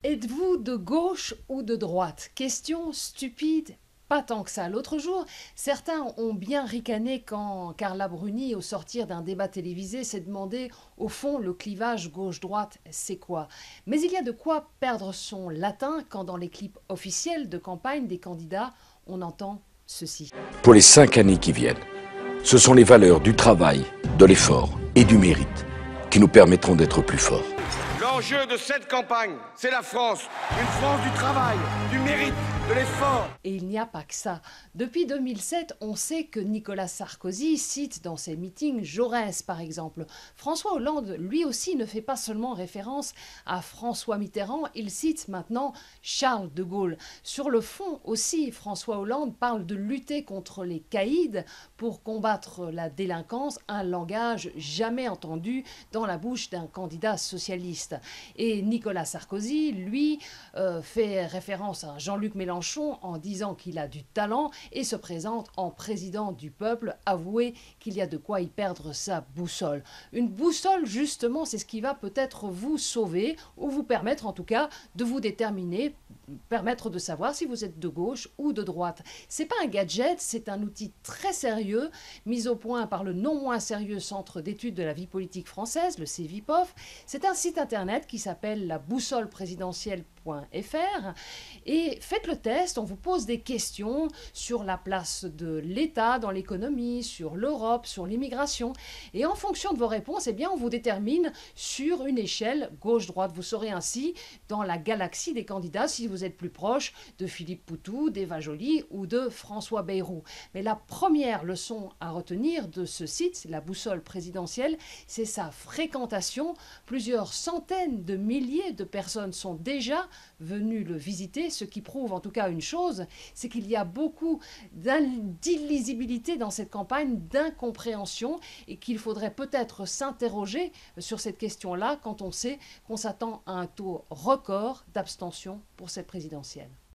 Êtes-vous de gauche ou de droite? Question stupide, pas tant que ça. L'autre jour, certains ont bien ricané quand Carla Bruni, au sortir d'un débat télévisé, s'est demandé, au fond, le clivage gauche-droite, c'est quoi? Mais il y a de quoi perdre son latin quand dans les clips officiels de campagne des candidats, on entend ceci. Pour les 5 années qui viennent, ce sont les valeurs du travail, de l'effort et du mérite qui nous permettront d'être plus forts. L'enjeu de cette campagne, c'est la France. Une France du travail, du mérite, de l'effort. Et il n'y a pas que ça. Depuis 2007, on sait que Nicolas Sarkozy cite dans ses meetings Jaurès, par exemple. François Hollande, lui aussi, ne fait pas seulement référence à François Mitterrand, il cite maintenant Charles de Gaulle. Sur le fond aussi, François Hollande parle de lutter contre les caïds pour combattre la délinquance, un langage jamais entendu dans la bouche d'un candidat socialiste. Et Nicolas Sarkozy, lui, fait référence à Jean-Luc Mélenchon en disant qu'il a du talent et se présente en président du peuple. Avouez qu'il y a de quoi y perdre sa boussole. Une boussole, justement, c'est ce qui va peut-être vous sauver ou vous permettre en tout cas de vous déterminer, permettre de savoir si vous êtes de gauche ou de droite. C'est pas un gadget, c'est un outil très sérieux mis au point par le non moins sérieux Centre d'études de la vie politique française, le CEVIPOF. C'est un site internet qui s'appelle la boussole présidentielle.fr et faites le test, on vous pose des questions sur la place de l'État dans l'économie, sur l'Europe, sur l'immigration et en fonction de vos réponses, eh bien, on vous détermine sur une échelle gauche-droite. Vous saurez ainsi dans la galaxie des candidats si vous êtes plus proche de Philippe Poutou, d'Eva Joly ou de François Bayrou. Mais la première leçon à retenir de ce site, la boussole présidentielle, c'est sa fréquentation. Plusieurs centaines de milliers de personnes sont déjà venues le visiter, ce qui prouve en tout cas une chose, c'est qu'il y a beaucoup d'illisibilité dans cette campagne, d'incompréhension et qu'il faudrait peut-être s'interroger sur cette question-là quand on sait qu'on s'attend à un taux record d'abstention pour cette présidentielle.